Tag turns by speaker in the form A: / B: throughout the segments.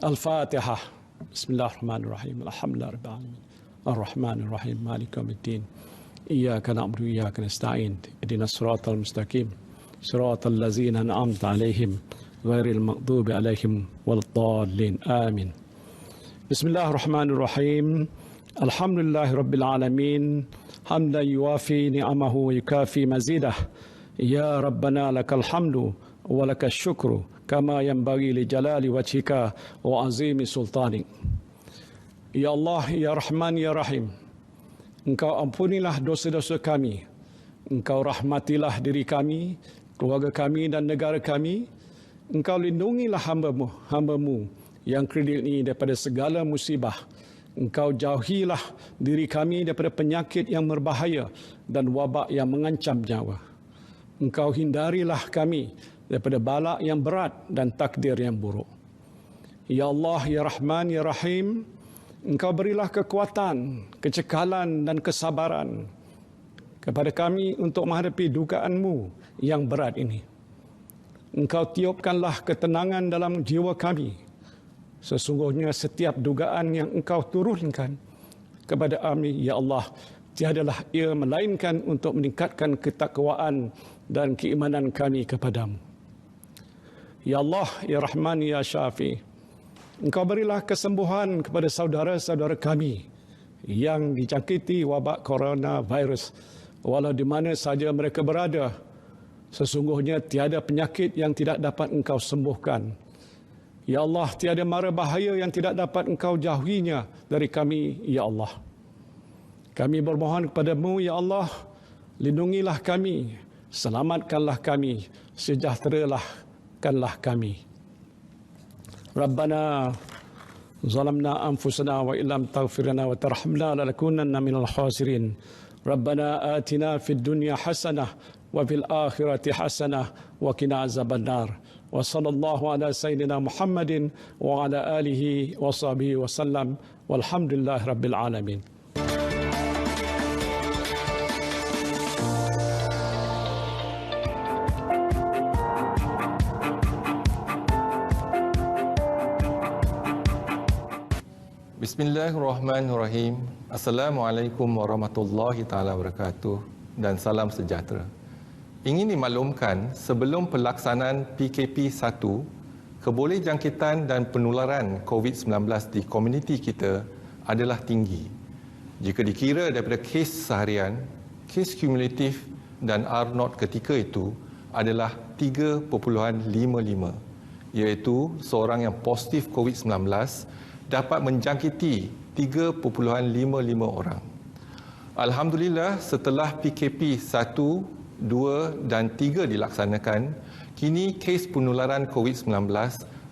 A: Al-Fatihah. Bismillahirrahmanirrahim. Alhamdulillah rabbil alamin. Ar-Rahmanir-Rahim. Maliki yaumiddin. Iyyaka na'budu wa iyyaka nasta'in. Ihdinas siratal mustaqim. Siratal ladzina an'amta 'alaihim ghairil maghdubi 'alaihim waladdallin. Amin. Bismillahirrahmanirrahim. Alhamdulillahi rabbil alamin. Hamdan yuwafi ni'amahu wa yukafi mazidah. Ya Rabbana lakal hamdu wa lakas syukru kama yanbaghi li jalali wajhika wa azimi sultanik. Ya Allah, Ya Rahman, Ya Rahim, Engkau ampunilah dosa-dosa kami. Engkau rahmatilah diri kami, keluarga kami dan negara kami. Engkau lindungilah hamba-Mu yang kredit ini daripada segala musibah. Engkau jauhilah diri kami daripada penyakit yang berbahaya dan wabak yang mengancam nyawa. Engkau hindarilah kami daripada bala yang berat dan takdir yang buruk. Ya Allah, Ya Rahman, Ya Rahim, Engkau berilah kekuatan, kecekalan dan kesabaran kepada kami untuk menghadapi dugaan-Mu yang berat ini. Engkau tiupkanlah ketenangan dalam jiwa kami. Sesungguhnya setiap dugaan yang Engkau turunkan kepada kami, Ya Allah, tiadalah ia melainkan untuk meningkatkan ketakwaan dan keimanan kami kepadamu. Ya Allah, Ya Rahman, Ya Syafi, Engkau berilah kesembuhan kepada saudara-saudara kami yang dijangkiti wabak coronavirus, walau di mana saja mereka berada. Sesungguhnya tiada penyakit yang tidak dapat Engkau sembuhkan. Ya Allah, tiada mara bahaya yang tidak dapat Engkau jauhinya dari kami, Ya Allah. Kami bermohon kepadamu, Ya Allah, lindungilah kami, selamatkanlah kami, sejahterakanlah kami. Rabbana zalamna anfusana wa illam taghfir lana wa tarhamna lanakunanna minal khasirin. Rabbana atina fid dunya hasanah wa fil akhirati hasanah wa qina azabannar. Wa sallallahu ala sayyidina Muhammadin wa ala alihi wa sahbihi wa sallam. Walhamdulillahi rabbil alamin.
B: Bismillahirrahmanirrahim. Assalamualaikum warahmatullahi taala wabarakatuh dan salam sejahtera. Ingin dimaklumkan, sebelum pelaksanaan PKP 1, kebolehjangkitan dan penularan COVID-19 di komuniti kita adalah tinggi. Jika dikira daripada kes seharian, kes kumulatif dan R0 ketika itu adalah 3.55, iaitu seorang yang positif COVID-19 dapat menjangkiti 3.55 orang. Alhamdulillah, setelah PKP 1, 2 dan 3 dilaksanakan, kini kes penularan COVID-19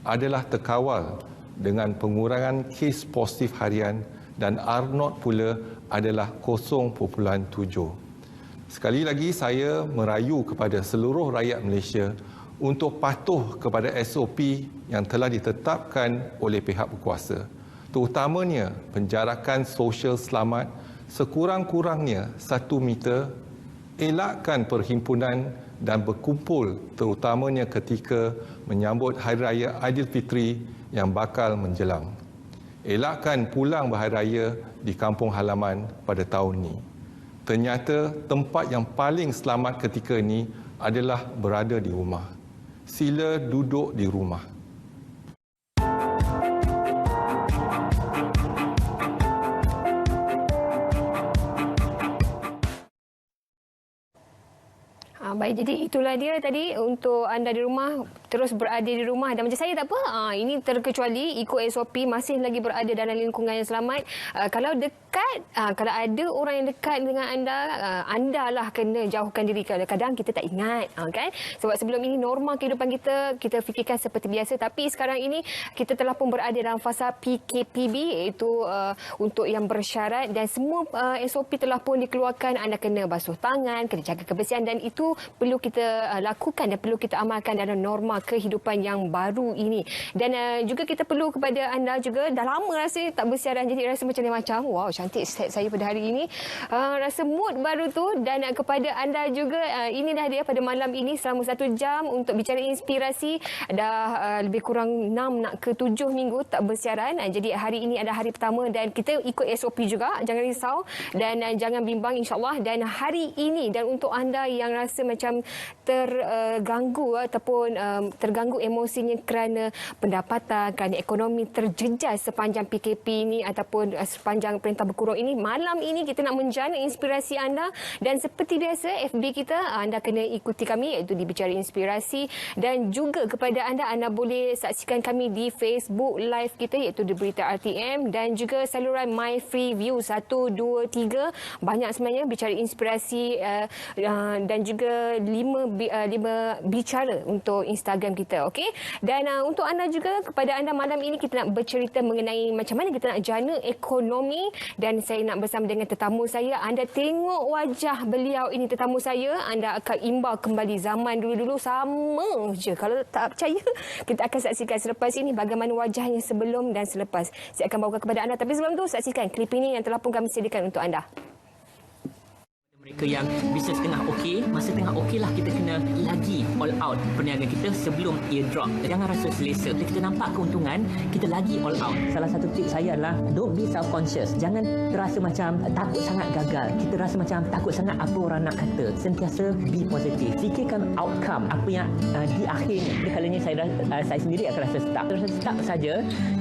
B: adalah terkawal dengan pengurangan kes positif harian dan R0 pula adalah 0.7. Sekali lagi saya merayu kepada seluruh rakyat Malaysia untuk patuh kepada SOP yang telah ditetapkan oleh pihak berkuasa, terutamanya penjarakan sosial selamat sekurang-kurangnya 1 meter, elakkan perhimpunan dan berkumpul terutamanya ketika menyambut Hari Raya Aidilfitri yang bakal menjelang. Elakkan pulang berhari raya di kampung halaman pada tahun ini. Ternyata tempat yang paling selamat ketika ini adalah berada di rumah. Sila duduk di rumah.
C: Baik, jadi itulah dia tadi untuk anda di rumah, terus berada di rumah. Dan macam saya tak apa, ini terkecuali ikut SOP, masih lagi berada dalam lingkungan yang selamat. Kalau dekat, kalau ada orang yang dekat dengan anda, anda lah kena jauhkan diri. Kadang-kadang kita tak ingat, kan? Sebab sebelum ini norma kehidupan kita fikirkan seperti biasa. Tapi sekarang ini kita telah pun berada dalam fasa PKPB, iaitu untuk yang bersyarat, dan semua SOP telah pun dikeluarkan. Anda kena basuh tangan, kena jaga kebersihan, dan itu perlu kita lakukan dan perlu kita amalkan dalam norma norma kehidupan yang baru ini. Dan juga kita perlu kepada anda juga, dah lama rasa tak bersiaran, jadi rasa macam wow, cantik set saya pada hari ini. Rasa mood baru tu. Dan kepada anda juga, inilah dia pada malam ini selama 1 jam untuk bicara inspirasi. Dah lebih kurang 6 nak ke 7 minggu tak bersiaran. Jadi hari ini adalah hari pertama dan kita ikut SOP juga. Jangan risau dan jangan bimbang, insyaAllah. Dan hari ini, dan untuk anda yang rasa macam terganggu ataupun terganggu emosinya kerana pendapatan, kerana ekonomi terjejas sepanjang PKP ini ataupun sepanjang perintah berkurung ini, malam ini kita nak menjana inspirasi anda. Dan seperti biasa, FB kita anda kena ikuti kami, iaitu di Bicara Inspirasi. Dan juga kepada anda boleh saksikan kami di Facebook Live kita, iaitu di Berita RTM, dan juga saluran My Free View 1, 2, 3. Banyak sebenarnya Bicara Inspirasi, dan juga 5 bicara untuk Instagram kita. Okey. Dan untuk anda juga, kepada anda malam ini kita nak bercerita mengenai macam mana kita nak jana ekonomi. Dan saya nak bersama dengan tetamu saya. Anda tengok wajah beliau ini, tetamu saya, anda akan imbau kembali zaman dulu-dulu sama je. Kalau tak percaya, kita akan saksikan selepas ini bagaimana wajahnya sebelum dan selepas. Saya akan bawakan kepada anda. Tapi sebelum tu, saksikan klip ini yang telah pun kami sediakan untuk anda.
D: Mereka yang bisnes tengah okey, masa tengah okey lah kita kena lagi all out perniagaan kita sebelum ia drop. Jangan rasa selesa. Bila kita nampak keuntungan, kita lagi all out. Salah satu tip saya adalah don't be self-conscious. Jangan terasa macam takut sangat gagal. Kita rasa macam takut sangat apa orang nak kata. Sentiasa be positif. Fikirkan outcome, apa yang di akhirnya. Jadi kalanya saya sendiri akan rasa stuck. Rasa stuck saja,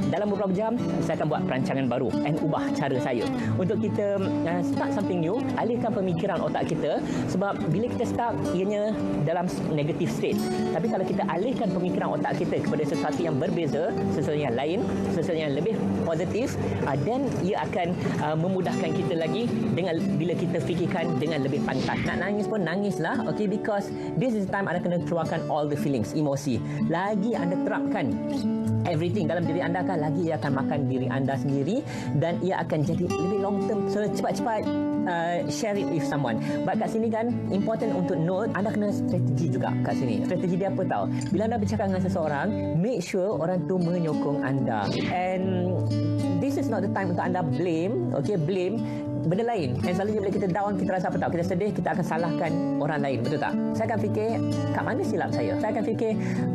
D: dalam beberapa jam saya akan buat perancangan baru and ubah cara saya. Untuk kita start something new, alihkan pemikiran otak kita, sebab bila kita stuck ianya dalam negative state. Tapi kalau kita alihkan pemikiran otak kita kepada sesuatu yang berbeza, sesuatu yang lain, sesuatu yang lebih positif, dan ia akan memudahkan kita lagi dengan bila kita fikirkan dengan lebih pantas. Nak nangis pun nangislah, okay, because this is the time anda kena keluarkan all the feelings, emosi. Lagi anda terapkan everything dalam diri anda, kan lagi ia akan makan diri anda sendiri dan ia akan jadi lebih long term. So cepat-cepat share it with someone. But kat sini kan important untuk note, anda kena strategi juga kat sini. Strategi dia apa tahu? Bila anda bercakap dengan seseorang, make sure orang tu menyokong anda. And this is not the time untuk anda blame, okay, blame benda lain. Dan selalunya bila kita down, kita rasa apa tahu? Kita sedih, kita akan salahkan orang lain, betul tak? Saya akan fikir, kat mana silap saya? Saya akan fikir,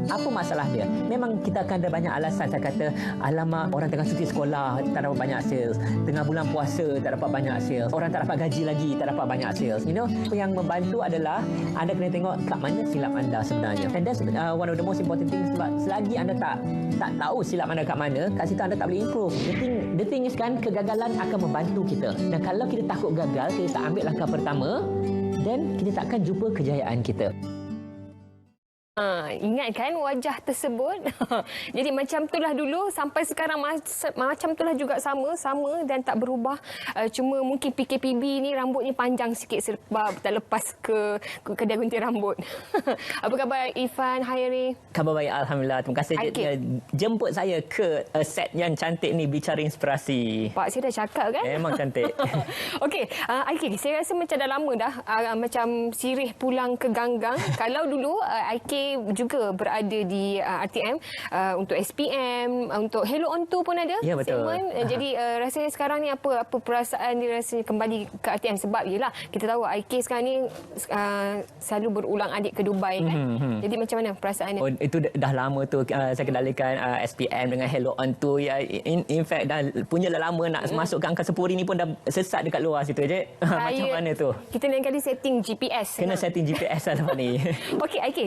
D: apa masalah dia? Memang kita akan ada banyak alasan. Saya kata, alamak, orang tengah cuti sekolah, tak dapat banyak sales. Tengah bulan puasa, tak dapat banyak sales. Orang tak dapat gaji lagi, tak dapat banyak sales. You know, yang membantu adalah anda kena tengok kat mana silap anda sebenarnya. And that's one of the most important things. Sebab selagi anda tak tahu silap anda kat mana, kat situ anda tak boleh improve. The thing is kan, kegagalan akan membantu kita. Dan kalau kita takut gagal, kita tak ambil langkah pertama, dan kita takkan jumpa kejayaan kita.
C: Ingat kan wajah tersebut? Jadi macam itulah dulu sampai sekarang macam itulah juga sama dan tak berubah. Cuma mungkin PKPB ni rambutnya panjang sikit sebab tak lepas ke kedai gunting rambut. Apa khabar Irfan, Hairi?
D: Khabar baik, alhamdulillah. Terima kasih jemput saya ke set yang cantik ni, Bicara Inspirasi.
C: Pak, saya dah cakap kan?
D: Memang cantik.
C: Okey, Aiki, saya rasa macam dah lama dah macam sirih pulang ke ganggang. Kalau dulu Aiki juga berada di RTM untuk SPM, untuk Hello On 2 pun ada.
D: Ya, betul.
C: Jadi rasanya sekarang ni apa perasaan dia rasanya kembali ke RTM? Sebab yelah kita tahu IK sekarang ni selalu berulang adik ke Dubai kan. Jadi macam mana perasaannya?
D: Oh, itu dah lama tu saya kendalikan SPM dengan Hello On 2 ya. In fact dah punya lama nak masuk ke angka 10 ni pun dah sesat dekat luar situ je. Macam mana tu?
C: Kita lain kali setting GPS.
D: Kena setting GPS lah lepas ni.
C: Okey IK,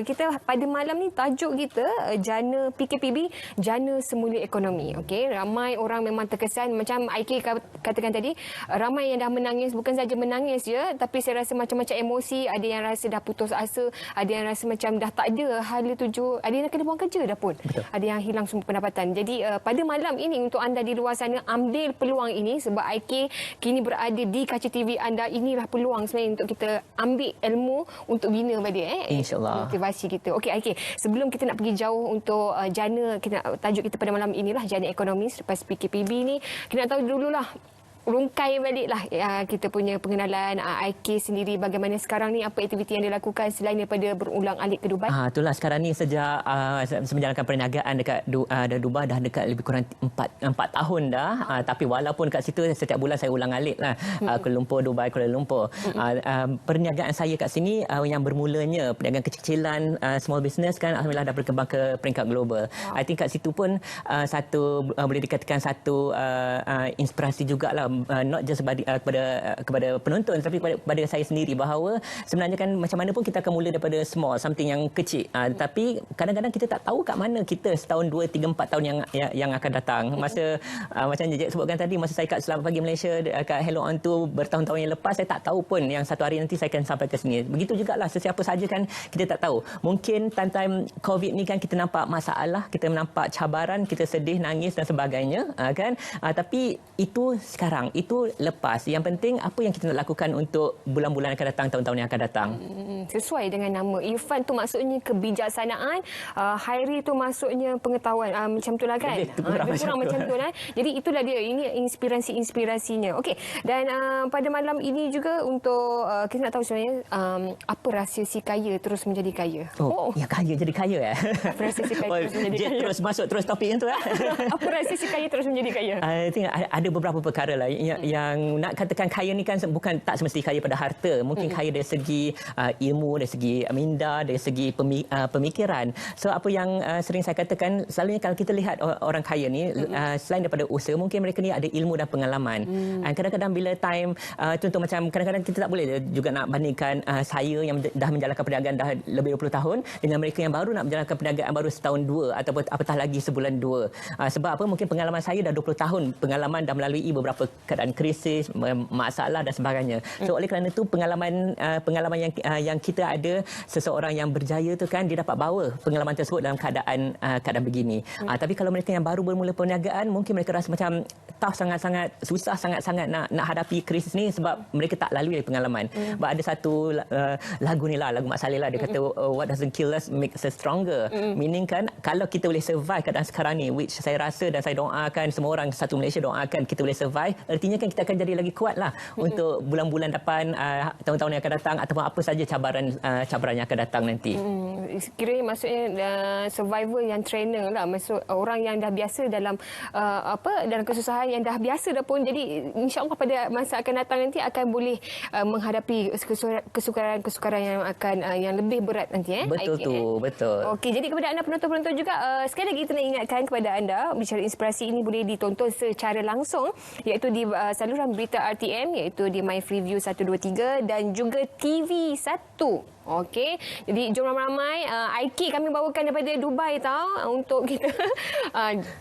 C: kita pada malam ni tajuk kita jana PKPB, jana semula ekonomi. Okey, ramai orang memang terkesan macam IK katakan tadi, ramai yang dah menangis, bukan saja menangis je, tapi saya rasa macam-macam emosi. Ada yang rasa dah putus asa, ada yang rasa macam dah tak ada hala tuju, ada yang kena buang kerja dah pun. Betul. Ada yang hilang semua pendapatan. Jadi pada malam ini untuk anda di luar sana, ambil peluang ini sebab IK kini berada di kaca TV anda. Inilah peluang sebenarnya untuk kita ambil ilmu untuk bina pada
D: InsyaAllah
C: motivasi kita. Okey, sebelum kita nak pergi jauh untuk jana, tajuk kita pada malam inilah jana ekonomi selepas PKPB ni, kita nak tahu dululah rungkai baliklah kita punya pengenalan IK sendiri. Bagaimana sekarang ni, apa aktiviti yang dilakukan selain daripada berulang-alik ke Dubai?
D: Itulah sekarang ni sejak menjalankan perniagaan dekat Dubai dah dekat lebih kurang 4 tahun dah. Tapi walaupun kat situ setiap bulan saya ulang-alik lah. Kuala Lumpur, Dubai, Kuala Lumpur. Perniagaan saya kat sini yang bermulanya perniagaan kecil-kecilan, small business kan, alhamdulillah dah berkembang ke peringkat global. I think kat situ pun boleh dikatakan satu inspirasi jugalah, not just kepada penonton tapi kepada saya sendiri, bahawa sebenarnya kan macam mana pun kita akan mula daripada small, something yang kecil. Tapi kadang-kadang kita tak tahu kat mana kita setahun, 2, 3, 4 tahun yang akan datang. Masa macam Jejak sebutkan tadi, masa saya kat Selamat Pagi Malaysia, kat Hello On tu bertahun-tahun yang lepas, saya tak tahu pun yang satu hari nanti saya akan sampai ke sini. Begitu jugalah sesiapa saja kan, kita tak tahu. Mungkin time COVID ni kan kita nampak masalah, kita nampak cabaran, kita sedih, nangis dan sebagainya kan. Tapi itu sekarang, itu lepas. Yang penting apa yang kita nak lakukan untuk bulan-bulan akan datang, tahun-tahun yang akan datang.
C: Sesuai dengan nama. Irfan tu maksudnya kebijaksanaan, Hairi tu maksudnya pengetahuan. Macam tu lah kan? Lebih kurang macam tu lah. Jadi itulah dia. Ini inspirasinya. Okey. Dan pada malam ini juga untuk kita nak tahu sebenarnya apa rahsia si kaya terus menjadi kaya.
D: Ya, kaya jadi kaya
C: Apa rahsia si kaya terus menjadi kaya?
D: Terus masuk terus topik yang tu
C: Apa rahsia si kaya terus menjadi kaya?
D: I think ada beberapa perkara lah yang nak katakan kaya ni kan bukan tak semesti kaya pada harta. Mungkin kaya dari segi ilmu, dari segi minda, dari segi pemikiran. So apa yang sering saya katakan, selalunya kalau kita lihat orang kaya ni, selain daripada usaha, mungkin mereka ni ada ilmu dan pengalaman. Kadang-kadang bila time, contoh macam kadang-kadang kita tak boleh juga nak bandingkan saya yang dah menjalankan perniagaan dah lebih 20 tahun dengan mereka yang baru nak menjalankan perniagaan baru setahun 2 ataupun apatah lagi sebulan 2. Sebab apa? Mungkin pengalaman saya dah 20 tahun, pengalaman dah melalui beberapa keadaan krisis, masalah dan sebagainya. So oleh kerana itu pengalaman yang kita ada, seseorang yang berjaya tu kan, dia dapat bawa pengalaman tersebut dalam keadaan begini. Tapi kalau mereka yang baru bermula perniagaan, mungkin mereka rasa macam tough, sangat-sangat susah, sangat-sangat nak hadapi krisis ni sebab mereka tak lalui pengalaman. Sebab ada satu lagu ni lah, lagu Mak Saleh lah, dia kata what doesn't kill us makes us stronger. Meaning kan, kalau kita boleh survive keadaan sekarang ni, which saya rasa dan saya doakan, semua orang satu Malaysia doakan kita boleh survive, artinya kan kita akan jadi lagi kuat lah untuk bulan-bulan depan, tahun-tahun yang akan datang, ataupun apa saja cabaran yang akan datang nanti.
C: Kiranya maksudnya survivor yang trainer lah, maksud orang yang dah biasa dalam dalam kesusahan, yang dah biasa dah pun, jadi insya-Allah pada masa akan datang nanti akan boleh menghadapi kesukaran yang lebih berat nanti.
D: Betul tu, betul.
C: Okey, jadi kepada anda penonton-penonton juga, sekali lagi kita nak ingatkan kepada anda, bicara inspirasi ini boleh ditonton secara langsung, iaitu di saluran berita RTM, iaitu di My Freeview 123 dan juga TV1. Okey, jadi jom ramai-ramai. IK kami bawakan daripada Dubai untuk kita.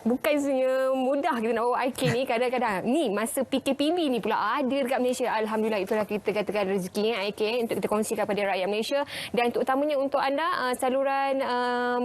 C: Bukan sebenarnya mudah kita nak bawa IK ni. Kadang-kadang ni masa PKPB ni pula ada dekat Malaysia. Alhamdulillah, itulah kita katakan rezeki IK untuk kita kongsikan kepada rakyat Malaysia. Dan terutamanya untuk anda, saluran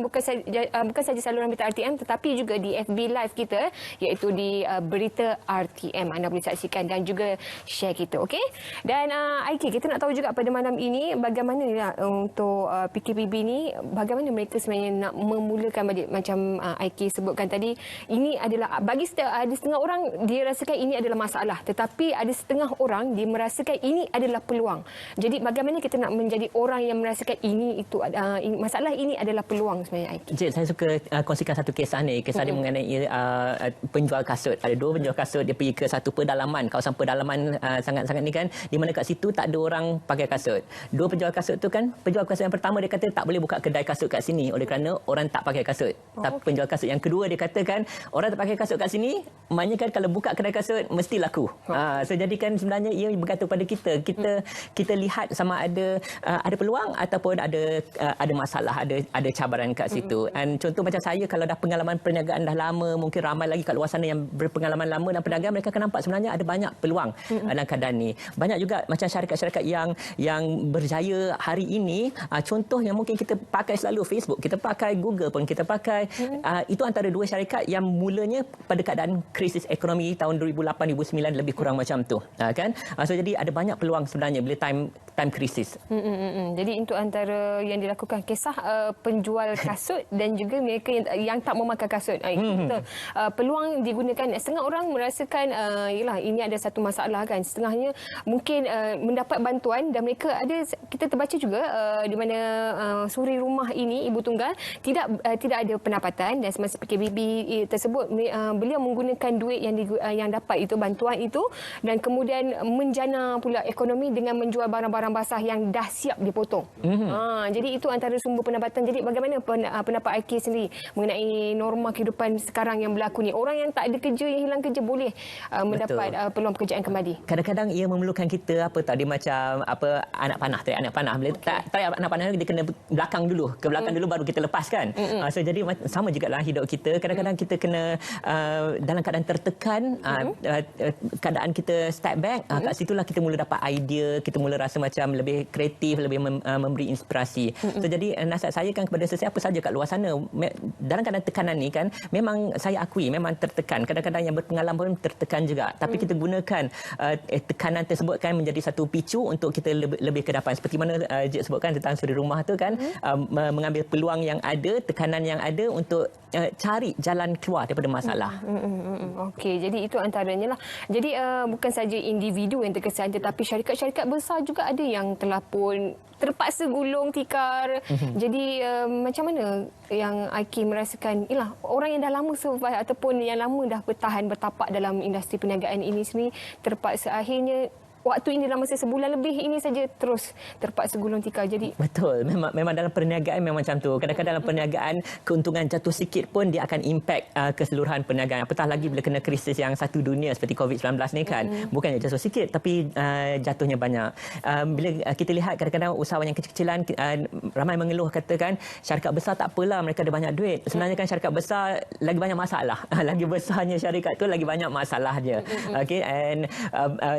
C: bukan saja saluran berita RTM, tetapi juga di FB Live kita, iaitu di berita RTM. Anda boleh saksikan dan juga share kita. Okey, dan IK, kita nak tahu juga pada malam ini bagaimana untuk PKPB ni, bagaimana mereka sebenarnya nak memulakan balik. Macam IK sebutkan tadi, ini adalah bagi ada setengah orang dia rasakan ini adalah masalah, tetapi ada setengah orang dia merasakan ini adalah peluang. Jadi bagaimana kita nak menjadi orang yang merasakan masalah ini adalah peluang sebenarnya, IK?
D: Cik, saya suka kongsikan satu kisah ni. Kisah dia mengenai penjual kasut. Ada 2 penjual kasut, dia pergi ke satu pedalaman, kawasan pedalaman sangat-sangat ni kan, di mana kat situ tak ada orang pakai kasut. 2 penjual kasut tu kan, penjual kasut yang pertama dia kata tak boleh buka kedai kasut kat sini oleh kerana orang tak pakai kasut. Tapi penjual kasut yang kedua dia katakan orang tak pakai kasut kat sini, maknanya kan kalau buka kedai kasut mesti laku. So jadi kan sebenarnya ia bergantung pada kita. Kita lihat sama ada peluang ataupun ada masalah, ada cabaran kat situ. And contoh macam saya, kalau dah pengalaman perniagaan dah lama, mungkin ramai lagi kat luar sana yang berpengalaman lama dalam perniagaan, mereka akan nampak sebenarnya ada banyak peluang dalam keadaan ni. Banyak juga macam syarikat-syarikat yang berjaya hari ini, contoh yang mungkin kita pakai selalu Facebook, kita pakai Google pun kita pakai, itu antara dua syarikat yang mulanya pada keadaan krisis ekonomi tahun 2008-2009 lebih kurang macam tu, kan? So jadi ada banyak peluang sebenarnya bila time krisis.
C: Jadi itu antara yang dilakukan, kisah penjual kasut dan juga mereka yang tak memakai kasut. Peluang digunakan. Setengah orang merasakan yalah, ini ada satu masalah kan. Setengahnya mungkin mendapat bantuan dan mereka ada, kita terbaca juga di mana suri rumah ini, ibu tunggal tidak ada pendapatan dan semasa PKPB tersebut beliau menggunakan duit yang dapat itu, bantuan itu, dan kemudian menjana pula ekonomi dengan menjual barang-barang basah yang dah siap dipotong. Jadi itu antara sumber pendapatan. Jadi bagaimana pendapat IK sendiri mengenai norma kehidupan sekarang yang berlaku ni? Orang yang tak ada kerja, yang hilang kerja boleh mendapat peluang pekerjaan kembali.
D: Kadang-kadang ia memerlukan kita dia macam anak panah. Bila tak anak panah dia kena ke belakang dulu baru kita lepaskan. So jadi sama juga dalam hidup kita. Kadang-kadang kita kena dalam keadaan tertekan, keadaan kita step back, kat situlah kita mula dapat idea, kita mula rasa macam lebih kreatif, lebih memberi inspirasi. So jadi nasihat saya kan kepada sesiapa saja kat luar sana, dalam keadaan tekanan ni kan, memang saya akui memang tertekan. Kadang-kadang yang berpengalaman pun tertekan juga. Tapi kita gunakan tekanan tersebut kan menjadi satu picu untuk kita lebih ke depan. Seperti mana Jik sebutkan tentang suri rumah tu kan, mengambil peluang yang ada, tekanan yang ada untuk cari jalan keluar daripada masalah.
C: Okey, jadi itu antaranya lah. Jadi bukan saja individu yang terkesan, tetapi syarikat-syarikat besar juga ada yang telah pun terpaksa gulung tikar. Jadi macam mana yang IK merasakan, orang yang dah lama survive ataupun yang lama dah bertapak dalam industri perniagaan ini sendiri, terpaksa akhirnya waktu ini dalam masa sebulan lebih ini saja terus terpaksa gulung tikar. Jadi
D: betul, memang dalam perniagaan memang macam tu. Kadang-kadang dalam perniagaan keuntungan jatuh sikit pun dia akan impact keseluruhan perniagaan. Apatah lagi bila kena krisis yang satu dunia seperti COVID-19 ni kan. Bukannya jatuh sikit tapi jatuhnya banyak. Bila kita lihat kadang-kadang usahawan yang kecil-kecilan, ramai mengeluh katakan syarikat besar tak apalah, mereka ada banyak duit. Sebenarnya kan syarikat besar lagi banyak masalah. Lagi besarnya syarikat tu lagi banyak masalahnya. Okay, and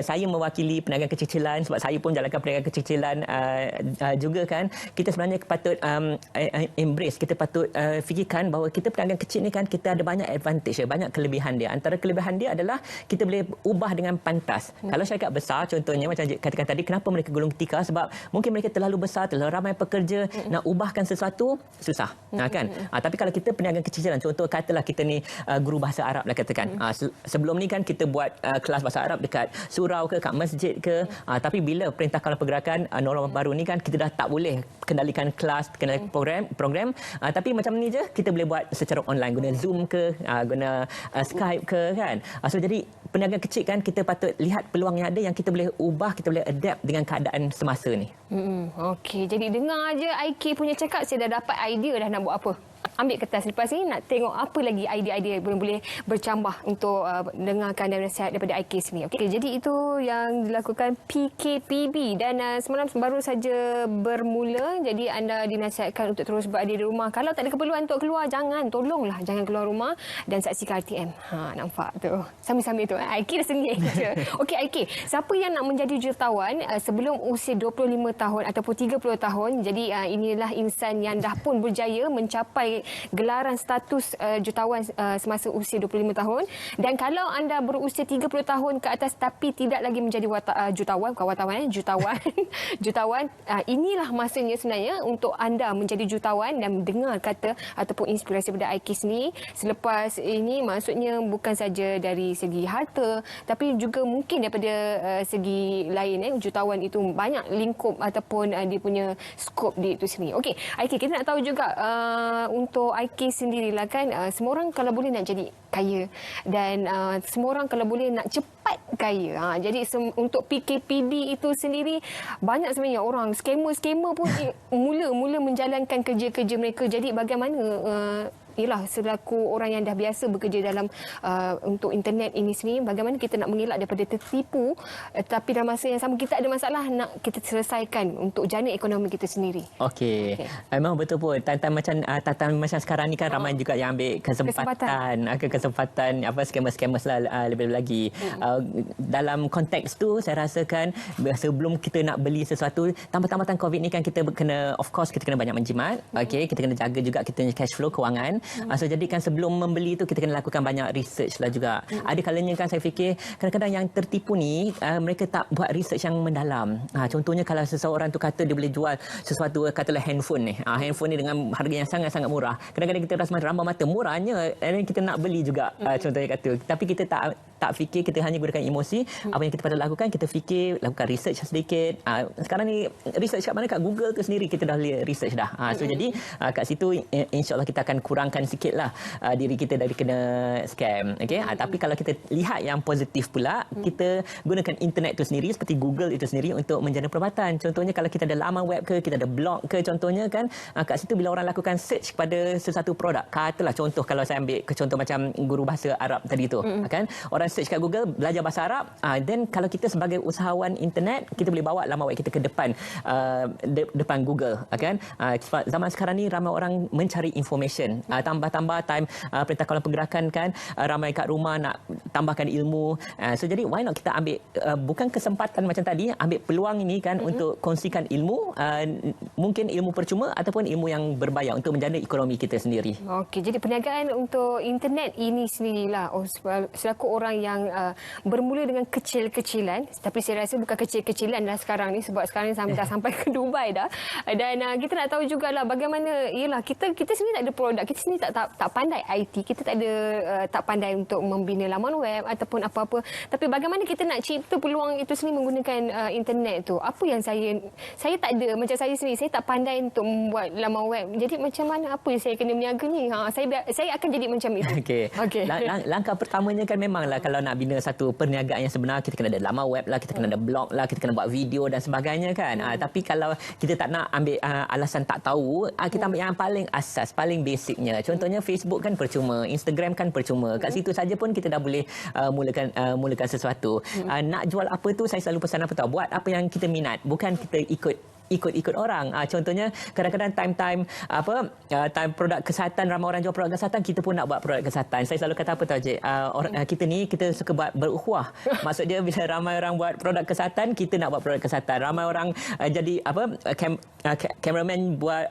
D: saya mewakili perniagaan kecil-kecilan sebab saya pun jalankan perniagaan kecil-kecilan juga kan. Kita sebenarnya patut embrace, kita patut fikirkan bahawa kita perniagaan kecil ni kan kita ada banyak advantage, banyak kelebihan dia. Antara kelebihan dia adalah kita boleh ubah dengan pantas. Kalau syarikat besar contohnya macam katakan tadi, kenapa mereka gulung tikar? Sebab mungkin mereka terlalu besar, terlalu ramai pekerja, nak ubahkan sesuatu susah. Kan? Tapi kalau kita perniagaan kecil-kecilan, contoh katalah kita ni guru bahasa Arab lah katakan. Sebelum ni kan kita buat kelas bahasa Arab dekat surau ke, kat masjid ke, tapi bila Perintah Kawalan Pergerakan norma baru ni kan kita dah tak boleh kendalikan kelas, kendalikan program, tapi macam ni je kita boleh buat secara online, guna Zoom ke, guna Skype ke kan. So jadi perniagaan kecil kan kita patut lihat peluang yang ada yang kita boleh ubah, kita boleh adapt dengan keadaan semasa ni.
C: Okey, jadi dengar je IK punya cakap, saya dah dapat idea dah nak buat apa. Ambil kertas lepas ni nak tengok apa lagi idea-idea yang boleh bercambah untuk dengarkan dan nasihat daripada IK sini. Okey, jadi itu yang dilakukan PKPB dan semalam baru saja bermula. Jadi anda dinasihatkan untuk terus berada di rumah. Kalau tak ada keperluan untuk keluar, tolonglah jangan keluar rumah dan saksikan RTM. Nampak tu. Sambil-sambil tu IK dah sengih je. Okey IK, siapa yang nak menjadi jutawan sebelum usia 25 tahun ataupun 30 tahun. Jadi inilah insan yang dah pun berjaya mencapai gelaran status jutawan semasa usia 25 tahun. Dan kalau anda berusia 30 tahun ke atas tapi tidak lagi menjadi jutawan, bukan wartawan, jutawan, inilah masanya sebenarnya untuk anda menjadi jutawan dan dengar kata ataupun inspirasi daripada IK sendiri. Selepas ini maksudnya bukan saja dari segi harta tapi juga mungkin daripada segi lain. Jutawan itu banyak lingkup ataupun dia punya skop dia itu sendiri. Okey, IK, kita nak tahu juga untuk IK sendirilah kan, semua orang kalau boleh nak jadi kaya dan semua orang kalau boleh nak cepat kaya. Jadi untuk PKPB itu sendiri banyak sebenarnya orang scammer pun mula menjalankan kerja-kerja mereka. Jadi bagaimana ialah selaku orang yang dah biasa bekerja dalam untuk internet ini sendiri, bagaimana kita nak mengelak daripada tertipu, tapi dalam masa yang sama kita ada masalah nak kita selesaikan untuk jana ekonomi kita sendiri.
D: Okey. Memang betul pun. Tantangan macam sekarang ni kan ramai juga yang ambil kesempatan apa scammers lah lebih lagi. Dalam konteks tu saya rasakan sebelum kita nak beli sesuatu, tambah-tambah COVID ni kan kita kena, of course kita kena banyak menjimat. Okey, kita kena jaga juga kita punya cash flow kewangan. So jadi kan sebelum membeli tu kita kena lakukan banyak research lah juga. Ada kalanya kan saya fikir kadang-kadang yang tertipu ni mereka tak buat research yang mendalam. Contohnya kalau seseorang tu kata dia boleh jual sesuatu, katalah handphone ni. Handphone ni dengan harga yang sangat-sangat murah. Kadang-kadang kita rasa rambang mata murahnya, dan kita nak beli juga contohnya kata. Tapi kita tak fikir, kita hanya gunakan emosi. Apa yang kita patut lakukan, kita fikir, lakukan research sedikit. Sekarang ni research kat mana? Kat Google tu sendiri kita dah research dah. So jadi kat situ insya-Allah kita akan kurangkan sikitlah diri kita dari kena scam. Okey. Tapi kalau kita lihat yang positif pula, kita gunakan internet tu sendiri seperti Google itu sendiri untuk menjana perubatan. Contohnya kalau kita ada laman web ke, kita ada blog ke contohnya kan, kat situ bila orang lakukan search kepada sesuatu produk, katalah contoh kalau saya ambil contoh macam guru bahasa Arab tadi tu, kan orang search kat Google belajar bahasa Arab, then kalau kita sebagai usahawan internet, kita boleh bawa laman web kita ke depan depan Google, kan. Zaman sekarang ni ramai orang mencari information, tambah-tambah time Perintah Kawalan Pergerakan kan, ramai kat rumah nak tambahkan ilmu. So jadi why not kita ambil bukan kesempatan macam tadi, ambil peluang ini kan untuk kongsikan ilmu, mungkin ilmu percuma ataupun ilmu yang berbayar untuk menjana ekonomi kita sendiri.
C: Okey, jadi perniagaan untuk internet ini sendirilah selaku orang yang bermula dengan kecil-kecilan, tapi saya rasa bukan kecil-kecilan dah sekarang ni, sebab sekarang ni dah sampai ke Dubai dah. Dan kita nak tahu jugalah bagaimana, ialah kita sendiri tak ada produk, kita sendiri tak pandai IT, kita tak pandai untuk membina laman web ataupun apa-apa. Tapi bagaimana kita nak cipta peluang itu sendiri menggunakan internet tu? Apa yang saya tak ada, macam saya sendiri, saya tak pandai untuk membuat laman web. Jadi macam mana, apa yang saya kena berniaga ni? Saya akan jadi macam itu.
D: Okey. Langkah pertamanya kan memanglah kalau nak bina satu perniagaan yang sebenar, kita kena ada laman web lah, kita kena ada blog lah, kita kena buat video dan sebagainya kan. Tapi kalau kita tak nak ambil alasan tak tahu, kita ambil yang paling asas, paling basicnya. Contohnya Facebook kan percuma, Instagram kan percuma. Kat situ saja pun kita dah boleh mulakan sesuatu. Nak jual apa tu, saya selalu pesan apa tahu, buat apa yang kita minat, bukan kita ikut orang. Contohnya kadang-kadang time produk kesihatan, ramai orang jual produk kesihatan, kita pun nak buat produk kesihatan. Saya selalu kata apa tahu cik, kita suka buat berukhuwah. Maksud dia bila ramai orang buat produk kesihatan, kita nak buat produk kesihatan. Ramai orang jadi cameraman buat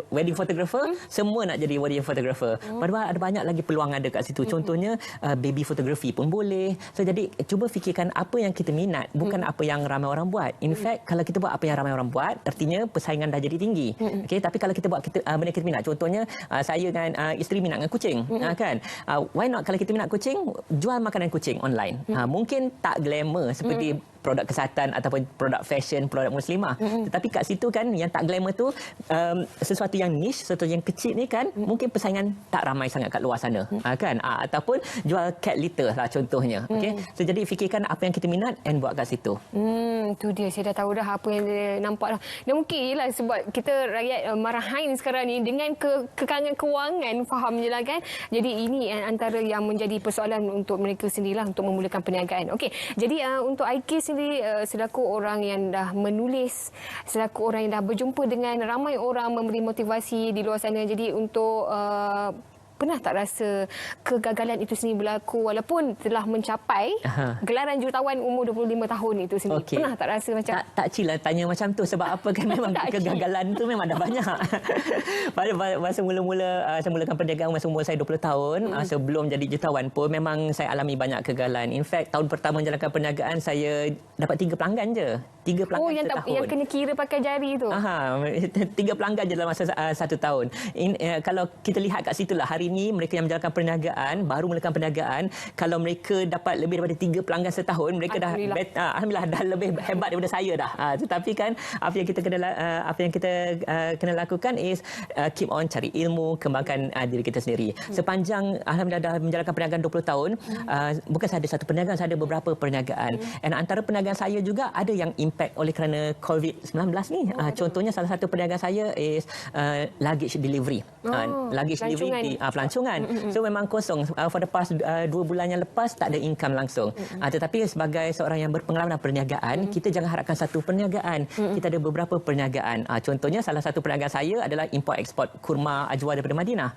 D: wedding photographer, semua nak jadi wedding photographer. Padahal ada banyak lagi peluang ada kat situ. Contohnya baby photography pun boleh. So jadi cuba fikirkan apa yang kita minat, bukan apa yang ramai orang buat. In fact, kalau kita buat apa yang ramai orang buat, artinya persaingan dah jadi tinggi. Okey, tapi kalau kita buat benda kita minat, contohnya saya dengan isteri minat dengan kucing, kan. Why not kalau kita minat kucing, jual makanan kucing online. Mungkin tak glamour seperti produk kesihatan ataupun produk fashion, produk muslimah. Tetapi kat situ kan yang tak glamour tu sesuatu yang niche, sesuatu yang kecil ni kan mungkin persaingan tak ramai sangat kat luar sana, kan. Ataupun jual cat litter lah contohnya. Okey. So jadi fikirkan apa yang kita minat and buat kat situ.
C: Tu dia, saya dah tahu dah apa yang dia nampak dah. Dan mungkin ialah sebab kita rakyat marahin sekarang ni dengan kekangan kewangan, faham je lah kan. Jadi ini antara yang menjadi persoalan untuk mereka sendirilah untuk memulakan perniagaan. Okey, jadi untuk Aiki sendiri selaku orang yang dah menulis, selaku orang yang dah berjumpa dengan ramai orang memberi motivasi di luar sana, jadi untuk pernah tak rasa kegagalan itu sendiri berlaku walaupun telah mencapai gelaran jutawan umur 25 tahun itu sendiri? Okay. Pernah tak rasa macam
D: tak cila tanya macam tu, sebab apa kan memang kegagalan tu memang dah banyak. Pada masa mula-mula saya mulakan perniagaan masa umur saya 20 tahun, sebelum jadi jutawan pun memang saya alami banyak kegagalan. In fact, tahun pertama menjalankan perniagaan saya dapat 3 pelanggan je. 3 pelanggan setahun. Yang kena kira pakai jari tu. 3 pelanggan je dalam masa 1 tahun. Kalau kita lihat kat situlah hari ini mereka yang menjalankan perniagaan, baru mulakan perniagaan, kalau mereka dapat lebih daripada 3 pelanggan setahun, mereka alhamdulillah dah lebih hebat daripada saya dah. Tetapi kan apa yang kita kena lakukan is keep on cari ilmu, kembangkan diri kita sendiri. Sepanjang alhamdulillah dah menjalankan perniagaan 20 tahun, bukan sahaja satu perniagaan, saya ada beberapa perniagaan. Dan antara perniagaan saya juga ada yang impact oleh kerana COVID-19 ni. Contohnya salah satu perniagaan saya is luggage delivery. Luggage delivery di pelancongan. So memang kosong. For the past 2 bulan yang lepas tak ada income langsung. Tetapi sebagai seorang yang berpengalaman dalam perniagaan, kita jangan harapkan satu perniagaan. Kita ada beberapa perniagaan. Contohnya salah satu perniagaan saya adalah import ekspor kurma ajwa daripada Madinah.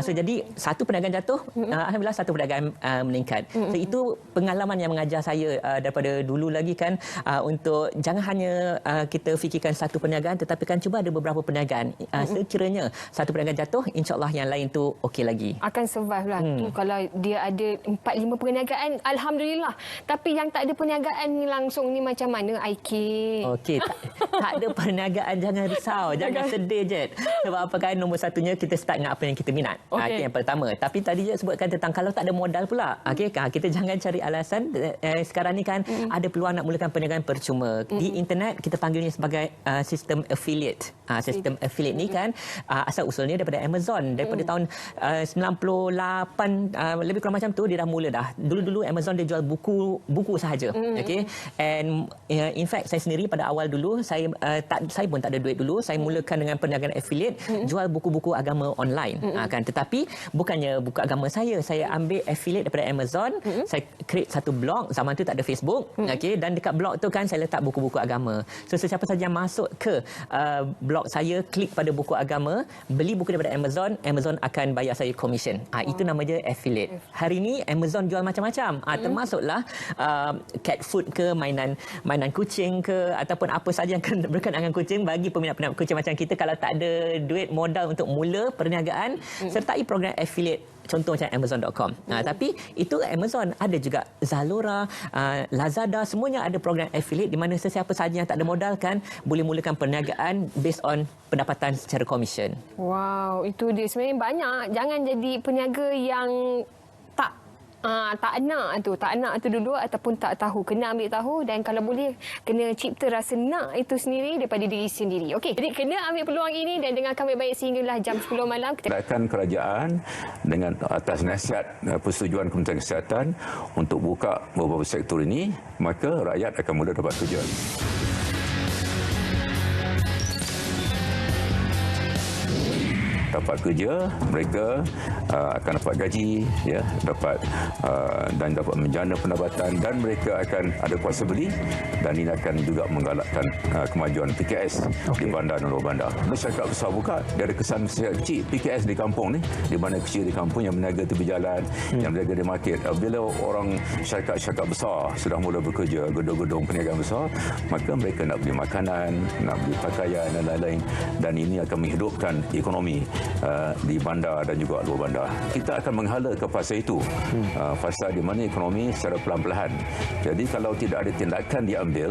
D: So jadi satu perniagaan jatuh, alhamdulillah satu perniagaan meningkat. So itu pengalaman yang mengajar saya daripada dulu lagi kan, untuk jangan hanya kita fikirkan satu perniagaan, tetapi kan cuba ada beberapa perniagaan. Sekiranya satu perniagaan jatuh, insya-Allah yang lain tu okey lagi.
C: Akan survive lah. Tu kalau dia ada 4-5 perniagaan, alhamdulillah. Tapi yang tak ada perniagaan ni langsung ni macam mana, IK? Okey,
D: tak ada perniagaan, jangan risau, jangan sedih je. Sebab apa kan, nombor satunya kita start dengan apa yang kita minat. Itu yang pertama. Tapi tadi je sebutkan tentang kalau tak ada modal pula. Kita jangan cari alasan. Sekarang ni kan ada peluang nak mulakan perniagaan percuma. Di internet kita panggilnya sebagai sistem affiliate. Sistem affiliate ni kan asal usulnya daripada Amazon. Daripada tahun 98 lebih kurang macam tu dia dah mula dah. Dulu Amazon dia jual buku sahaja. And in fact saya sendiri pada awal dulu saya pun tak ada duit dulu. Saya mulakan dengan perniagaan affiliate, jual buku-buku agama online. Kan, tetapi bukannya buku agama saya ambil affiliate daripada Amazon. Saya create satu blog, zaman tu tak ada Facebook. Dan dekat blog tu kan saya letak buku-buku agama. So sesiapa saja yang masuk ke blog saya, klik pada buku agama, beli buku daripada Amazon, Amazon akan bayar saya commission. Itu nama dia affiliate. Hari ni Amazon jual macam-macam. Termasuklah cat food ke, mainan kucing ke, ataupun apa saja yang berkenaan dengan kucing. Bagi peminat-peminat kucing macam kita, kalau tak ada duit modal untuk mula perniagaan, sertai program affiliate. Contoh macam Amazon.com. Tapi itu Amazon, ada juga Zalora, Lazada, semuanya ada program affiliate di mana sesiapa sahaja yang tak ada modal kan boleh mulakan perniagaan based on pendapatan secara komisen.
C: Wow, itu dia. Sebenarnya banyak. Jangan jadi peniaga yang tak nak tu dulu ataupun tak tahu. Kena ambil tahu, dan kalau boleh kena cipta rasa nak itu sendiri daripada diri sendiri. Okey, jadi kena ambil peluang ini dan dengarkan baik-baik sehinggalah jam 10 malam.
E: Tindakan kerajaan dengan atas nasihat persetujuan Kementerian Kesihatan untuk buka beberapa sektor ini, maka rakyat akan mudah dapat kerja. Dapat kerja, mereka akan dapat gaji, dapat dan dapat menjana pendapatan, dan mereka akan ada kuasa beli, dan ini akan juga menggalakkan kemajuan PKS di bandar dan luar bandar. Masyarakat besar buka, dia ada kesan masyarakat kecil PKS di kampung ni, di mana kecil di kampung yang berniaga tepi jalan, yang berniaga di market. Bila orang syarikat besar sudah mula bekerja, gedung-gedung perniagaan besar, maka mereka nak beli makanan, nak beli pakaian dan lain-lain, dan ini akan menghidupkan ekonomi di bandar dan juga luar bandar. Kita akan menghala ke fasa itu, fasa di mana ekonomi secara pelan-pelan. Jadi kalau tidak ada tindakan diambil,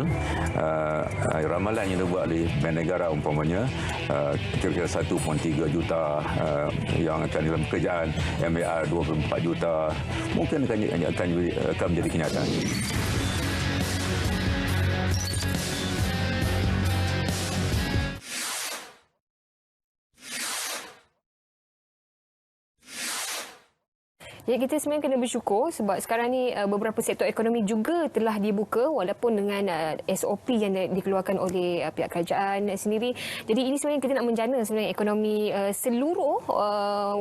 E: ramalan yang dibuat oleh Bank Negara umpamanya kira-kira 1.3 juta yang akan dalam pekerjaan, MBR 24 juta, mungkin akan menjadi kenyataan.
C: Ya, kita sebenarnya kena bersyukur sebab sekarang ni beberapa sektor ekonomi juga telah dibuka walaupun dengan SOP yang dikeluarkan oleh pihak kerajaan sendiri. Jadi ini sebenarnya kita nak menjana sebenarnya ekonomi seluruh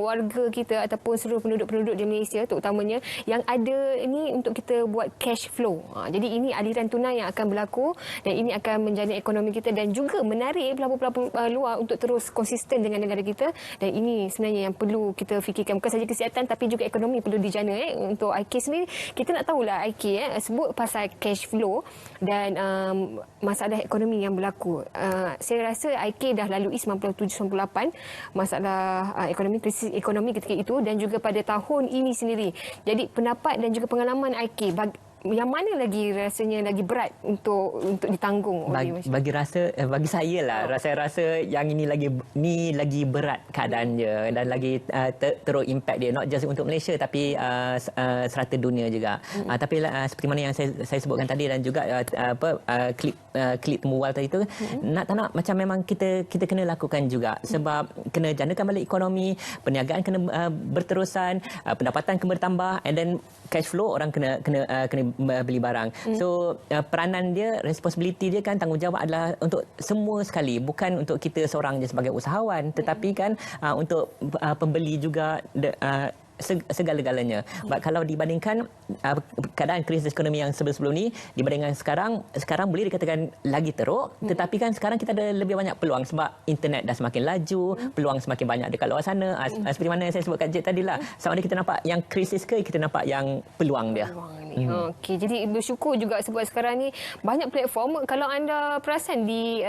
C: warga kita ataupun seluruh penduduk-penduduk di Malaysia terutamanya yang ada ini untuk kita buat cash flow. Jadi ini aliran tunai yang akan berlaku dan ini akan menjana ekonomi kita dan juga menarik pelabur-pelabur luar untuk terus konsisten dengan negara kita, dan ini sebenarnya yang perlu kita fikirkan, bukan saja kesihatan tapi juga ekonomi perlu dijana. Untuk IK sendiri, kita nak tahulah IK sebut pasal cash flow dan masalah ekonomi yang berlaku. Saya rasa IK dah lalui 97-98 masalah ekonomi, krisis ekonomi ketika itu dan juga pada tahun ini sendiri. Jadi pendapat dan juga pengalaman IK yang mana lagi rasanya lagi berat untuk ditanggung oleh
D: bagi saya lah, rasa yang ini lagi berat keadaannya dan lagi teruk impact dia, not just untuk Malaysia tapi serata dunia juga. Tapi seperti mana yang saya sebutkan tadi dan juga klip temuwal tadi tu, nak tak nak macam memang kita kena lakukan juga, sebab kena janakan balik ekonomi, perniagaan kena berterusan, pendapatan kena bertambah, and then cash flow, orang kena beli barang. So peranan dia, responsibility dia kan, tanggungjawab adalah untuk semua sekali, bukan untuk kita seorang je sebagai usahawan, tetapi kan untuk pembeli juga, segala-galanya. Kalau dibandingkan keadaan krisis ekonomi yang sebelum-sebelum ni dibandingkan sekarang boleh dikatakan lagi teruk, tetapi kan sekarang kita ada lebih banyak peluang sebab internet dah semakin laju, peluang semakin banyak dekat luar sana. Seperti mana saya sebutkan tadi lah, sama ada kita nampak yang krisis ke kita nampak yang peluang dia.
C: Okey, jadi bersyukur juga sebab sekarang ni banyak platform, kalau anda perasan di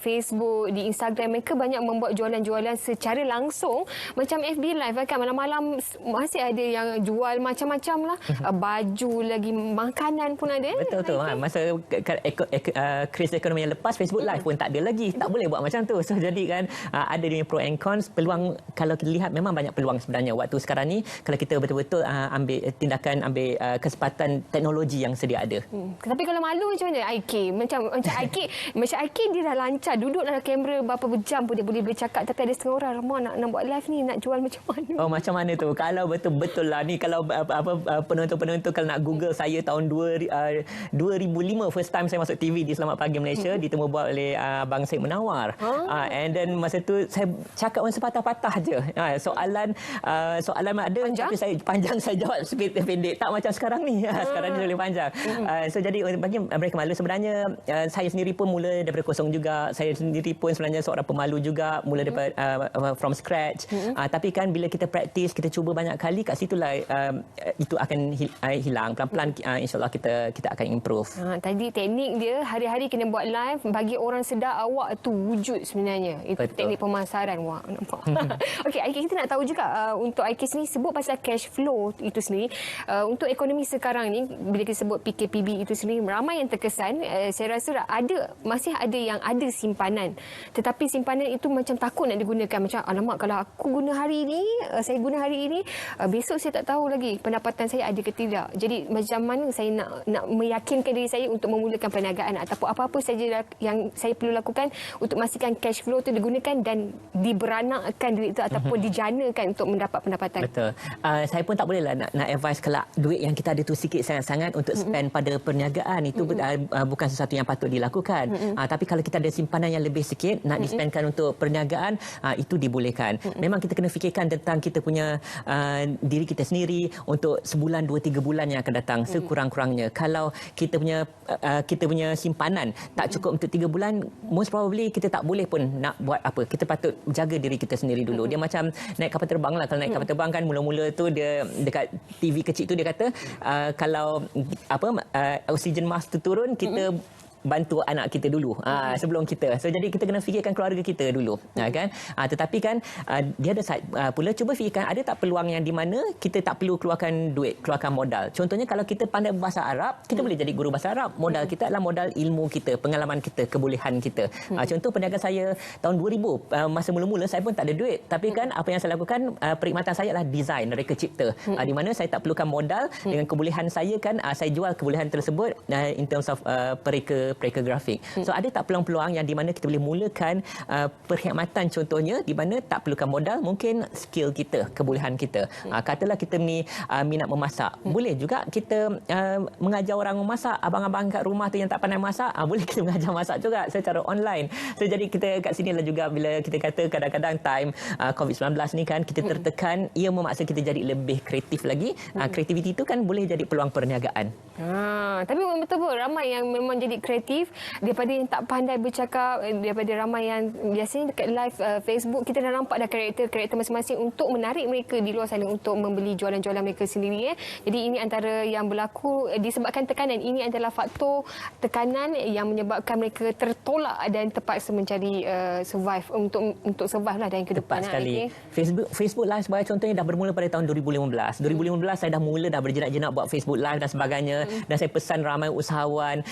C: Facebook, di Instagram, mereka banyak membuat jualan-jualan secara langsung, macam FB Live kan, malam-malam masih ada yang jual macam-macam lah, baju lagi, makanan pun ada.
D: Betul. Masa krisis ekonomi yang lepas, Facebook Live pun tak ada lagi, tak boleh buat macam tu. So jadi kan ada dia pro and cons. Peluang, kalau kita lihat memang banyak peluang sebenarnya waktu sekarang ni, kalau kita betul-betul ambil tindakan, ambil kesempatan teknologi yang sedia ada.
C: Tapi kalau malu macam mana IK? Macam IK dia dah lancar, duduk dalam kamera berapa jam pun dia boleh bercakap, tapi ada setengah orang ramai nak buat live ni, nak jual macam mana?
D: Macam mana tu? Kalau betul-betul lah ni, kalau penonton-penonton kalau nak Google saya tahun 2005 first time saya masuk TV di Selamat Pagi Malaysia, ditemu buat oleh Abang Syed Munawar. And then masa tu saya cakap sepatah-patah je. Soalan ada, tapi saya jawab pendek, tak macam sekarang ni. Sekarang ni lebih panjang. So jadi bagi mereka malu, sebenarnya saya sendiri pun mula daripada kosong juga. Saya sendiri pun sebenarnya seorang pemalu juga, mula daripada from scratch. Tapi kan bila kita praktis, kita cuba banyak kali, kat situlah itu akan hilang. Pelan-pelan insyaAllah kita akan improve.
C: Tadi teknik dia hari-hari kena buat live, bagi orang sedar awak tu wujud sebenarnya. Itu betul. Teknik pemasaran. Wah, nampak. Okey, Aiki, kita nak tahu juga untuk Aiki sendiri, sebut pasal cash flow itu sendiri. Untuk ekonomi sekarang ni, bila kita sebut PKPB itu sendiri, ramai yang terkesan. Saya rasa masih ada yang ada simpanan, tetapi simpanan itu macam takut nak digunakan. Macam, alamak, kalau aku guna hari ini, saya guna hari ini, besok saya tak tahu lagi pendapatan saya ada ke tidak. Jadi macam mana saya nak meyakinkan diri saya untuk memulakan perniagaan, ataupun apa-apa saja yang saya perlu lakukan untuk memastikan cash flow itu digunakan dan diberanakkan duit itu ataupun dijanakan untuk mendapat pendapatan.
D: Betul. Saya pun tak boleh lah nak advise kalau duit yang kita ada tu sikit sangat-sangat untuk spend pada perniagaan. Itu bukan sesuatu yang patut dilakukan. Tapi kalau kita ada simpanan yang lebih sikit, nak dispendkan untuk perniagaan, itu dibolehkan. Memang kita kena fikirkan tentang kita punya diri kita sendiri untuk sebulan, 2-3 bulan yang akan datang sekurang-kurangnya. Kalau kita punya simpanan tak cukup untuk 3 bulan, most probably kita tak boleh pun nak buat apa. Kita patut jaga diri kita sendiri dulu. Dia macam naik kapal terbang lah. Kalau naik kapal terbang kan, mula-mula tu dia dekat TV kecil tu dia kata kalau oksigen mask tu turun, kita bantu anak kita dulu sebelum kita. So jadi kita kena fikirkan keluarga kita dulu, kan. Tetapi kan dia ada side pula, cuba fikirkan ada tak peluang yang di mana kita tak perlu keluarkan duit, keluarkan modal. Contohnya kalau kita pandai bahasa Arab, kita boleh jadi guru bahasa Arab. Modal kita adalah modal ilmu kita, pengalaman kita, kebolehan kita. Contoh perniagaan saya tahun 2000, masa mula-mula saya pun tak ada duit, tapi kan apa yang saya lakukan, perkhidmatan saya adalah design, reka cipta, di mana saya tak perlukan modal. Dengan kebolehan saya kan, saya jual kebolehan tersebut in terms of pereka grafik. So ada tak peluang-peluang yang di mana kita boleh mulakan perkhidmatan, contohnya di mana tak perlukan modal, mungkin skill kita, kebolehan kita. Katalah kita ni minat memasak, boleh juga kita mengajar orang memasak. Abang-abang kat rumah tu yang tak pandai masak, boleh kita mengajar masak juga secara online. So jadi kita kat sinilah juga bila kita kata kadang-kadang time COVID-19 ni kan, kita tertekan, ia memaksa kita jadi lebih kreatif lagi. Kreativiti itu kan boleh jadi peluang perniagaan.
C: Tapi betul-betul ramai yang memang jadi kreatif kreatif, daripada yang tak pandai bercakap, daripada ramai yang biasanya dekat live Facebook kita dah nampak dah karakter masing-masing untuk menarik mereka di luar sana untuk membeli jualan-jualan mereka sendiri. Jadi ini antara yang berlaku disebabkan tekanan. Ini adalah faktor tekanan yang menyebabkan mereka tertolak dan terpaksa mencari survive untuk survive lah dalam kehidupan.
D: Tepat sekali. Facebook Live sebagai contohnya dah bermula pada tahun 2015. 2015 saya dah mula dah berjenak-jenak buat Facebook Live dan sebagainya, dan saya pesan ramai usahawan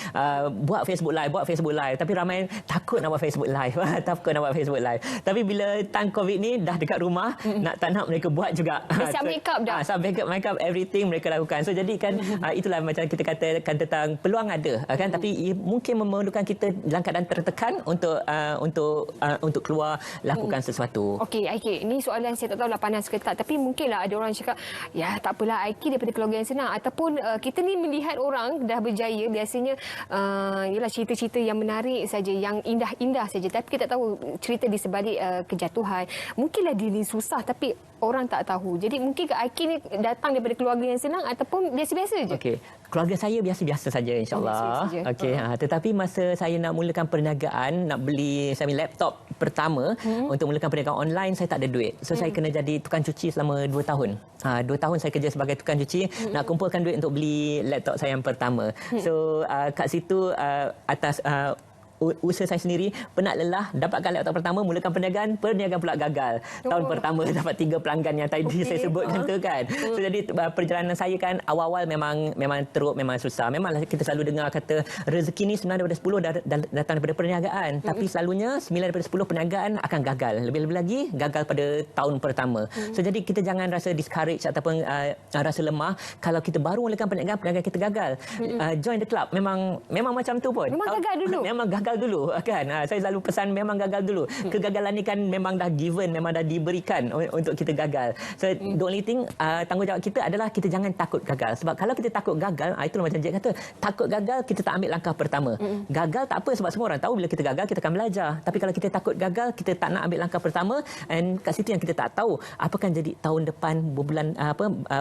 D: buat Facebook Live, tapi ramai takut nak buat Facebook Live. Takut nak buat Facebook Live. Tapi bila time COVID ni dah dekat rumah, tak nak mereka buat juga.
C: Siap make up dah.
D: Siap make up everything mereka lakukan. So jadi kan itulah macam kita katakan tentang peluang ada kan, tapi mungkin memerlukan kita dalam keadaan tertekan untuk keluar lakukan sesuatu.
C: Okey, Aiki, ini soalan saya tak tahu lah panas ke tak, tapi mungkinlah ada orang cakap, ya tak apalah Aiki daripada keluarga yang senang, ataupun kita ni melihat orang dah berjaya biasanya ialah cerita-cerita yang menarik saja, yang indah-indah saja, tapi kita tak tahu cerita di sebalik kejatuhan. Mungkinlah dia ni susah tapi orang tak tahu. Jadi mungkin Aiki ni datang daripada keluarga yang senang ataupun biasa-biasa je?
D: Okey, keluarga saya biasa-biasa saja insya-Allah. Okey, tetapi masa saya nak mulakan perniagaan, nak beli saya laptop pertama untuk mulakan perniagaan online, saya tak ada duit. So saya kena jadi tukang cuci selama 2 tahun. 2 tahun saya kerja sebagai tukang cuci, nak kumpulkan duit untuk beli laptop saya yang pertama. So kat situ atas usaha saya sendiri, penat lelah, dapatkan laptop pertama, mulakan perniagaan pula gagal. Tahun pertama dapat 3 pelanggan yang tadi saya sebutkan tu kan. So jadi perjalanan saya kan awal-awal memang teruk, memang susah. Memanglah kita selalu dengar kata rezeki ni 9 daripada 10 datang daripada perniagaan, tapi selalunya 9 daripada 10 perniagaan akan gagal. Lebih-lebih lagi gagal pada tahun pertama. So jadi kita jangan rasa discourage ataupun rasa lemah kalau kita baru mulakan perniagaan kita gagal. Join the club. Memang macam tu pun.
C: Memang gagal dulu.
D: Memang gagal dulu kan. Saya selalu pesan memang gagal dulu. Kegagalan ni kan memang dah given, memang dah diberikan untuk kita gagal. So the only thing tanggungjawab kita adalah kita jangan takut gagal. Sebab kalau kita takut gagal, itulah macam Cik kata, takut gagal kita tak ambil langkah pertama. Gagal tak apa, sebab semua orang tahu bila kita gagal kita akan belajar. Tapi kalau kita takut gagal, kita tak nak ambil langkah pertama, and kat situ yang kita tak tahu apa akan jadi tahun depan,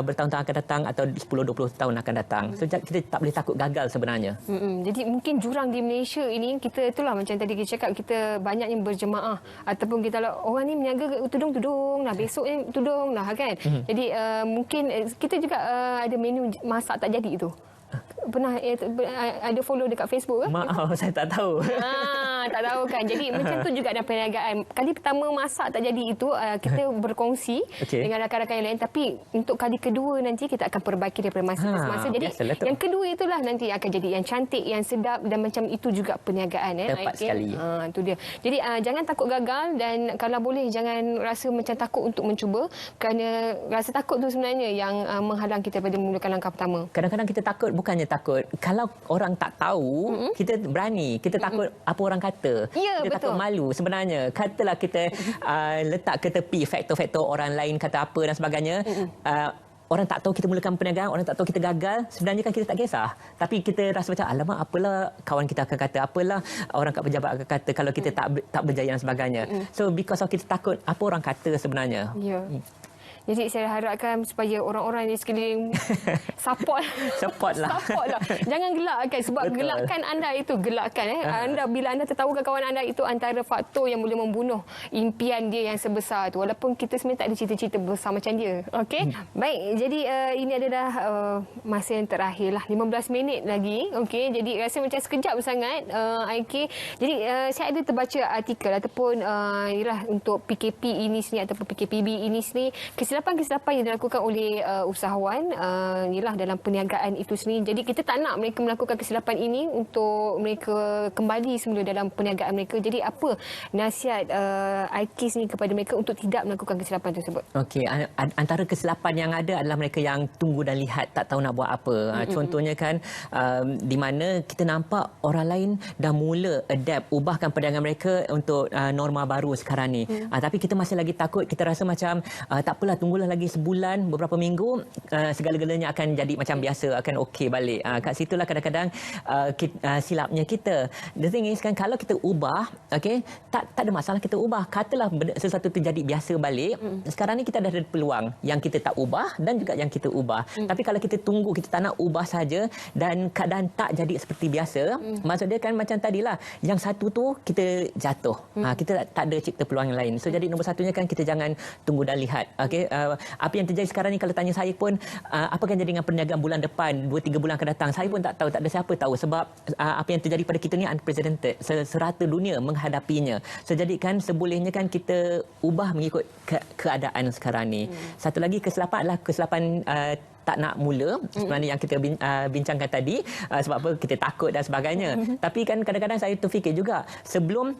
D: bertahun-tahun akan datang atau 10-20 tahun akan datang. So kita tak boleh takut gagal sebenarnya.
C: Jadi mungkin jurang di Malaysia ini, kita itulah macam tadi kita cakap, kita banyak yang berjemaah ataupun kita orang ni meniaga tudung-tudung lah, besoknya tudung lah kan. Jadi mungkin kita juga ada menu masak tak jadi itu. Pernah ada follow dekat Facebook ke?
D: Maaf, saya tak tahu.
C: Tak tahu kan. Jadi macam tu juga dalam perniagaan. Kali pertama masak tak jadi itu, kita berkongsi dengan rakan-rakan yang lain. Tapi untuk kali kedua nanti kita akan perbaiki daripada masa ke masa. Jadi yang kedua itulah nanti akan jadi yang cantik, yang sedap, dan macam itu juga perniagaan.
D: Tepat sekali.
C: Itu dia. Jadi jangan takut gagal, dan kalau boleh jangan rasa macam takut untuk mencuba, kerana rasa takut tu sebenarnya yang menghalang kita daripada memulakan langkah pertama.
D: Kadang-kadang kita takut bukannya takut. Kalau orang tak tahu, kita berani. Kita takut apa orang kata.
C: Ya,
D: kita
C: betul.
D: takut malu. Sebenarnya, katalah kita letak ke tepi faktor-faktor orang lain kata apa dan sebagainya. Orang tak tahu kita mulakan perniagaan, orang tak tahu kita gagal, sebenarnya kan kita tak kisah. Tapi kita rasa macam, alamak, apalah kawan kita akan kata, apalah orang kat pejabat akan kata kalau kita tak berjaya dan sebagainya. So because of kita takut apa orang kata sebenarnya.
C: Ya. Jadi saya harapkan supaya orang-orang di sekeliling support
D: lah.
C: Jangan gelakkan, sebab
D: Betul.
C: gelakkan anda itu gelakkan. Anda bila anda tertahukan kawan anda itu antara faktor yang boleh membunuh impian dia yang sebesar itu. Walaupun kita sebenarnya tak ada cita-cita besar macam dia. Okey. Baik, jadi ini adalah masa yang terakhir lah, 15 minit lagi. Okey, jadi rasa macam sekejap sangat. Aiki. Jadi saya ada terbaca artikel ataupun ialah untuk PKP ini sini ataupun PKPB ini sini, kesilapan-kesilapan yang dilakukan oleh usahawan ialah dalam perniagaan itu sendiri. Jadi kita tak nak mereka melakukan kesilapan ini untuk mereka kembali semula dalam perniagaan mereka. Jadi apa nasihat IKIS ni kepada mereka untuk tidak melakukan kesilapan tersebut?
D: Okey, antara kesilapan yang ada adalah mereka yang tunggu dan lihat, tak tahu nak buat apa. Contohnya kan, di mana kita nampak orang lain dah mula adapt, ubahkan perniagaan mereka untuk norma baru sekarang ni. Tapi kita masih lagi takut, kita rasa macam tak apalah, tunggulah lagi sebulan, beberapa minggu, segala-galanya akan jadi macam biasa, akan okey balik. Kat situlah kadang-kadang silapnya kita. The thing is kan, kalau kita ubah, okey, tak ada masalah kita ubah. Katalah sesuatu terjadi biasa balik. Sekarang ni kita ada peluang yang kita tak ubah dan juga yang kita ubah. Tapi kalau kita tunggu, kita tak nak ubah saja dan keadaan tak jadi seperti biasa, maksudnya kan macam tadilah, yang satu tu kita jatuh. Kita tak ada cipta peluang yang lain. So jadi nombor satunya kan kita jangan tunggu dan lihat. Okey, apa yang terjadi sekarang ni, kalau tanya saya pun apa akan jadi dengan perniagaan bulan depan, 2-3 bulan akan datang, saya pun tak tahu, tak ada siapa tahu, sebab apa yang terjadi pada kita ni unprecedented, serata dunia menghadapinya. So jadi kan sebolehnya kan kita ubah mengikut keadaan sekarang ni. Satu lagi kesilapan adalah kesilapan tak nak mula, sebenarnya yang kita bincangkan tadi, sebab apa, kita takut dan sebagainya. Tapi kan kadang-kadang saya terfikir juga, sebelum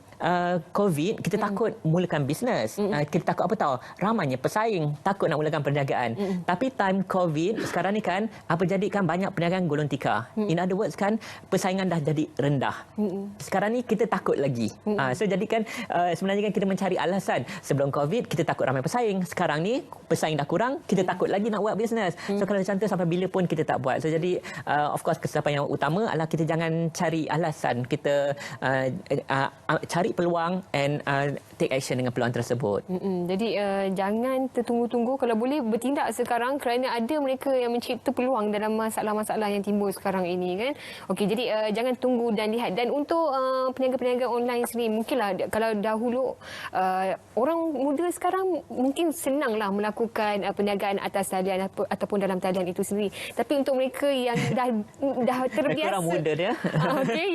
D: COVID, kita takut mulakan bisnes. Kita takut apa tahu, ramainya pesaing, takut nak mulakan perniagaan. Tapi time COVID, sekarang ni kan, apa jadi kan banyak perniagaan gulung tikar. In other words kan, persaingan dah jadi rendah. Sekarang ni kita takut lagi. So jadi kan, sebenarnya kan kita mencari alasan. Sebelum COVID, kita takut ramai pesaing. Sekarang ni, pesaing dah kurang, kita takut lagi nak buat bisnes. So kalau macam tu, sampai bila pun kita tak buat. So jadi of course kesilapan yang utama adalah kita jangan cari alasan, kita cari peluang and take action dengan peluang tersebut.
C: Jadi jangan tertunggu-tunggu, kalau boleh bertindak sekarang, kerana ada mereka yang mencipta peluang dalam masalah-masalah yang timbul sekarang ini kan. Okey, jadi jangan tunggu dan lihat. Dan untuk peniaga-peniaga online sendiri, mungkinlah kalau dahulu orang muda sekarang mungkin senanglah melakukan perniagaan atas talian ataupun dalam talian itu sendiri. Tapi untuk mereka yang dah terbiasa,
D: orang muda dia.
C: Okey,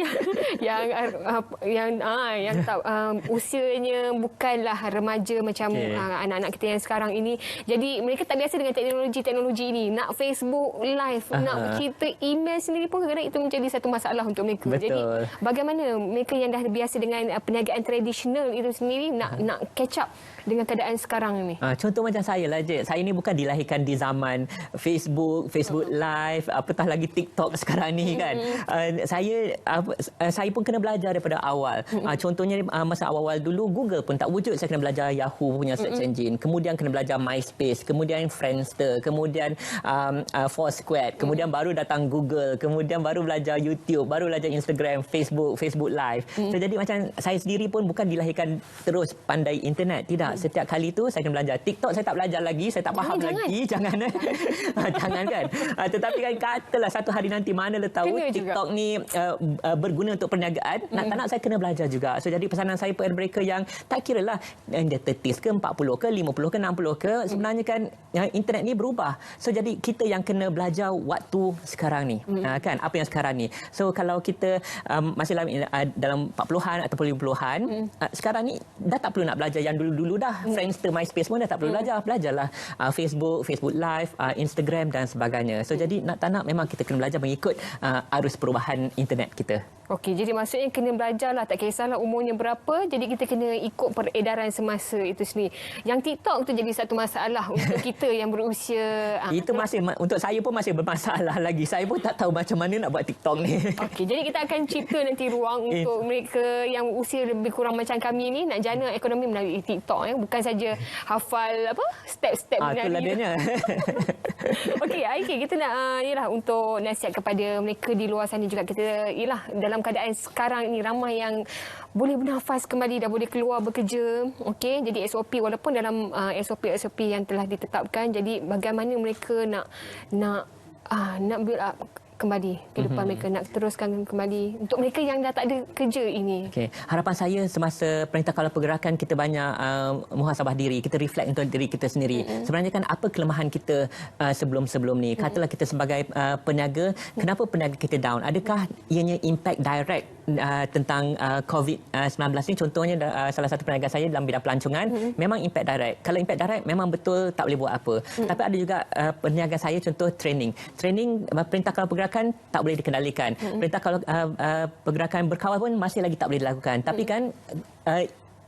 C: yang tak usianya bukanlah remaja macam anak-anak kita yang sekarang ini. Jadi mereka tak biasa dengan teknologi ini. Nak Facebook live, nak cerita email sendiri pun kadang-kadang itu menjadi satu masalah untuk mereka.
D: Betul.
C: Jadi bagaimana mereka yang dah biasa dengan perniagaan tradisional itu sendiri nak catch up dengan keadaan sekarang ni?
D: Contoh macam saya lah, Cik. Saya ni bukan dilahirkan di zaman Facebook Live, apatah lagi TikTok sekarang ni kan. Saya pun kena belajar daripada awal. Contohnya masa awal-awal dulu, Google pun tak wujud. Saya kena belajar Yahoo punya search engine. Kemudian kena belajar MySpace. Kemudian Friendster. Kemudian Foursquare. Kemudian baru datang Google. Kemudian baru belajar YouTube. Baru belajar Instagram, Facebook Live. So, jadi macam saya sendiri pun bukan dilahirkan terus pandai internet. Tidak. Setiap kali tu saya kena belajar. TikTok saya tak belajar lagi, saya tak faham lagi. Jangan jangan kan. Tetapi kan katalah satu hari nanti, mana le tahu TikTok ni berguna untuk perniagaan, nak tak nak saya kena belajar juga. So jadi pesanan saya kepada mereka yang tak kiralah dia 30 ke 40 ke 50 ke 60 ke, sebenarnya kan internet ni berubah. So jadi kita yang kena belajar waktu sekarang ni. Kan apa yang sekarang ni. So kalau kita masih dalam 40-an ataupun 50-an, sekarang ni dah tak perlu nak belajar yang dulu-dulu dah. Friendster, MySpace pun dah tak perlu belajar. Belajarlah Facebook Live, Instagram dan sebagainya. So jadi nak tak nak memang kita kena belajar mengikut arus perubahan internet kita.
C: Okey, jadi maksudnya kena belajarlah, tak kisahlah umurnya berapa, jadi kita kena ikut peredaran semasa itu sendiri. Yang TikTok tu jadi satu masalah untuk kita yang berusia.
D: Itu masih, untuk saya pun masih bermasalah lagi. Saya pun tak tahu macam mana nak buat TikTok ni.
C: Okey, jadi kita akan cipta nanti ruang untuk mereka yang usia lebih kurang macam kami ni nak jana ekonomi melalui TikTok. Bukan saja hafal step-step
D: itulah dia.
C: Okey, Aiki, kita nak untuk nasihat kepada mereka di luar sana juga. Kita dalam keadaan sekarang ini ramai yang boleh bernafas kembali, dah boleh keluar bekerja. Okey, jadi SOP walaupun dalam SOP yang telah ditetapkan, jadi bagaimana mereka nak build up kembali kehidupan mereka, nak teruskan kembali untuk mereka yang dah tak ada kerja ini.
D: Okay. Harapan saya semasa Perintah Kawal Pergerakan, kita banyak muhasabah diri, kita reflect untuk diri kita sendiri. Sebenarnya kan apa kelemahan kita sebelum-sebelum ni? Katalah kita sebagai peniaga, kenapa peniaga kita down? Adakah ianya impact direct tentang COVID-19 ni? Contohnya salah satu peniaga saya dalam bidang pelancongan, memang impact direct. Kalau impact direct memang betul tak boleh buat apa. Tapi ada juga peniaga saya, contoh training Perintah Kawal Pergerakan tak boleh dikendalikan. Perintah Pergerakan berkawal pun masih lagi tak boleh dilakukan. Tapi kan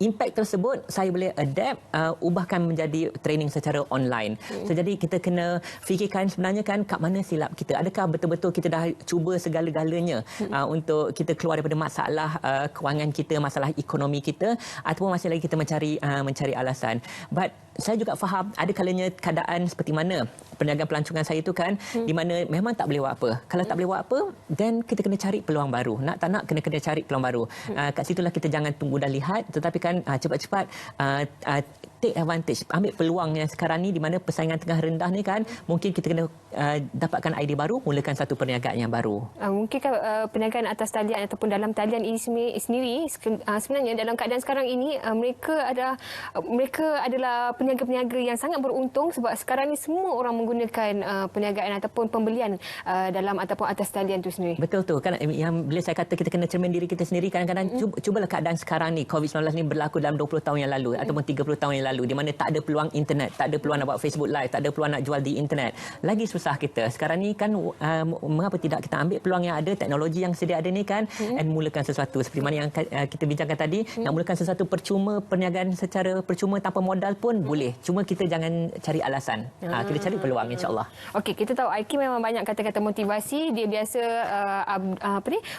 D: impact tersebut saya boleh adapt, ubahkan menjadi training secara online. So, jadi kita kena fikirkan sebenarnya kan kat mana silap kita. Adakah betul-betul kita dah cuba segala-galanya untuk kita keluar daripada masalah kewangan kita, masalah ekonomi kita, ataupun masih lagi kita mencari alasan. But saya juga faham ada kalanya keadaan seperti mana perniagaan pelancongan saya itu kan, di mana memang tak boleh buat apa. Kalau tak boleh buat apa, then kita kena cari peluang baru. Nak tak nak kena cari peluang baru. Kat situlah kita jangan tunggu dah lihat, tetapi kan cepat-cepat take advantage, ambil peluang yang sekarang ni di mana persaingan tengah rendah ni kan, mungkin kita kena dapatkan idea baru, mulakan satu perniagaan yang baru.
C: Mungkinkah perniagaan atas talian ataupun dalam talian ini sendiri sebenarnya dalam keadaan sekarang ini mereka adalah peniaga-peniaga yang sangat beruntung sebab sekarang ni semua orang menggunakan perniagaan ataupun pembelian dalam ataupun atas talian itu sendiri.
D: Betul tu kan, yang bila saya kata kita kena cermin diri kita sendiri, kadang-kadang cubalah keadaan sekarang ni, COVID-19 ni berlaku dalam 20 tahun yang lalu ataupun 30 tahun yang lalu, di mana tak ada peluang internet, tak ada peluang nak buat Facebook Live, tak ada peluang nak jual di internet. Lagi susah kita. Sekarang ni kan mengapa tidak kita ambil peluang yang ada, teknologi yang sedia ada ni kan, dan mulakan sesuatu seperti mana yang kita bincangkan tadi, nak mulakan sesuatu percuma, perniagaan secara percuma tanpa modal pun boleh. Cuma kita jangan cari alasan. Kita cari peluang, insya-Allah.
C: Okey, kita tahu Aiki memang banyak kata-kata motivasi, dia biasa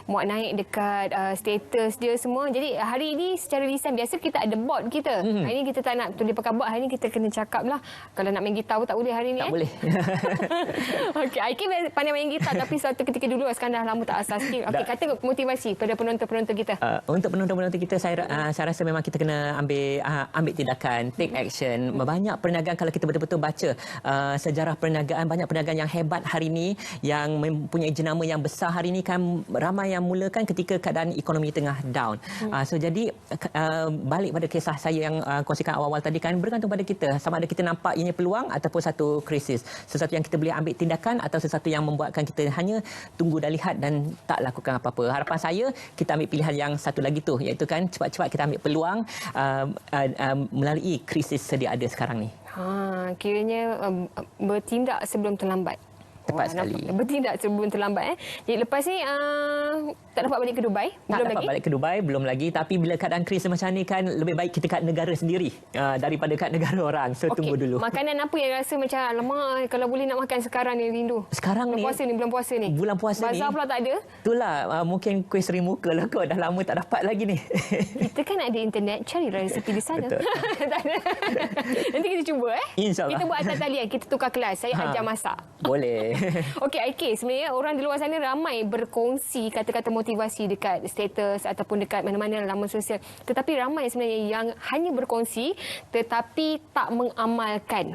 C: muat naik dekat status dia semua. Jadi hari ini secara lisan biasa kita ada bot kita. Hari ini kita tak nak tulis pakai bot, hari ini kita kena cakap lah. Kalau nak main gitar pun tak boleh hari ini.
D: Tak boleh.
C: Okey, Aiki pandai main gitar tapi suatu ketika dulu sekarang dah lama tak asal sikit. Okey, kata motivasi pada penonton-penonton kita.
D: Untuk penonton-penonton kita, saya rasa memang kita kena ambil tindakan, take action. Banyak perniagaan, kalau kita betul-betul baca sejarah perniagaan, banyak perniagaan yang hebat hari ini, yang mempunyai jenama yang besar hari ini kan, ramai yang mulakan ketika keadaan ekonomi tengah down. So jadi balik pada kisah saya yang kongsikan awal-awal tadi kan, bergantung pada kita sama ada kita nampak ianya peluang ataupun satu krisis, sesuatu yang kita boleh ambil tindakan atau sesuatu yang membuatkan kita hanya tunggu dan lihat dan tak lakukan apa-apa. Harapan saya kita ambil pilihan yang satu lagi tu, iaitu kan cepat-cepat kita ambil peluang melalui krisis sedia ada sekarang ni.
C: Kiranya bertindak sebelum terlambat.
D: Tepat sekali.
C: Bertindak sebelum terlambat. Jadi lepas ni tak dapat balik ke Dubai?
D: Tak dapat balik ke Dubai, belum lagi. Tapi bila keadaan krisis macam ni kan, lebih baik kita kat negara sendiri daripada kat negara orang. So tunggu dulu.
C: Makanan apa yang rasa macam alamak kalau boleh nak makan sekarang ni rindu?
D: Sekarang
C: bulan
D: ni
C: bulan puasa ni.
D: Bulan puasa ni.
C: Bazar pula tak ada.
D: Itulah mungkin kuih seri muka lah kot. Dah lama tak dapat lagi ni.
C: Kita kan ada internet, cari resepi di sana. Nanti kita cuba
D: InsyaAllah.
C: Kita buat atas talian, kita tukar kelas. Saya ajar masak.
D: Boleh.
C: Okey, Aiki, sebenarnya orang di luar sana ramai berkongsi kata-kata motivasi dekat status ataupun dekat mana-mana laman sosial. Tetapi ramai sebenarnya yang hanya berkongsi tetapi tak mengamalkan.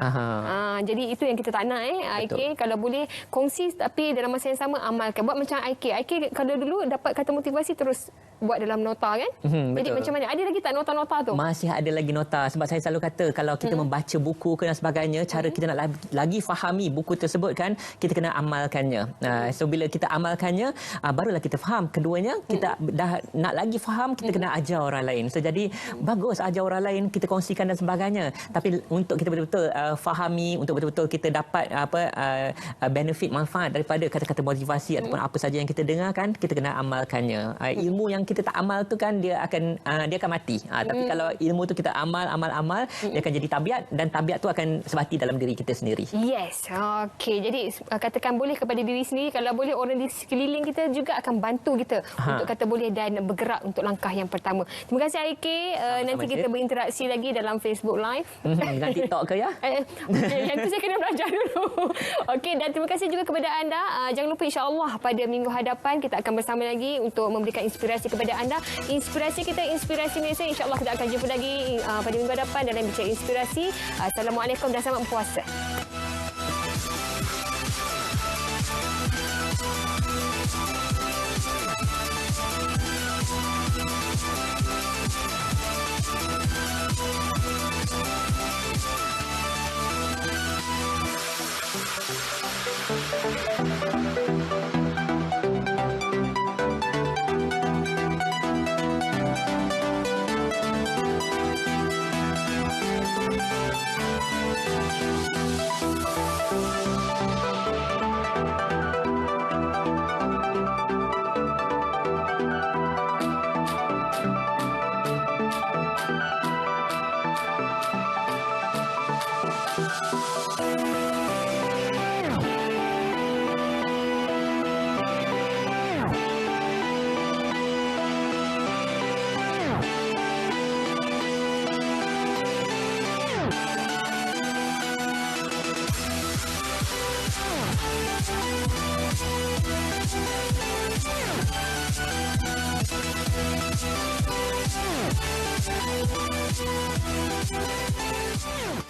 C: Jadi itu yang kita tak nak Aiki. Kalau boleh kongsi tapi dalam masa yang sama amalkan. Buat macam Aiki. Aiki kalau dulu dapat kata motivasi terus buat dalam nota kan? Jadi macam mana? Ada lagi tak nota-nota tu?
D: Masih ada lagi nota. Sebab saya selalu kata kalau kita membaca buku dan sebagainya, cara kita nak lagi fahami buku tersebut kan, kita kena amalkannya. So bila kita amalkannya, barulah kita faham. Keduanya, kita dah nak lagi faham, kita kena ajar orang lain. So jadi bagus ajar orang lain, kita kongsikan dan sebagainya. Tapi untuk kita betul-betul fahami, untuk betul-betul kita dapat benefit, manfaat daripada kata-kata motivasi ataupun apa saja yang kita dengar kan, kita kena amalkannya. Ilmu yang kita tak amal tu kan dia akan mati. Tapi kalau ilmu tu kita amal, dia akan jadi tabiat, dan tabiat tu akan sebati dalam diri kita sendiri.
C: Yes. Okey. Jadi katakan boleh kepada diri sendiri, kalau boleh orang di sekeliling kita juga akan bantu kita untuk kata boleh dan bergerak untuk langkah yang pertama. Terima kasih Aiki. Nanti kita berinteraksi lagi dalam Facebook Live.
D: Dengan TikTok ke ya?
C: Okay, yang tu saya kena belajar dulu. Okey, dan terima kasih juga kepada anda. Jangan lupa insya-Allah pada minggu hadapan kita akan bersama lagi untuk memberikan inspirasi kepada anda. Inspirasi kita, inspirasi Malaysia. InsyaAllah kita akan jumpa lagi pada minggu hadapan dalam Bincang Inspirasi. Assalamualaikum dan selamat berpuasa.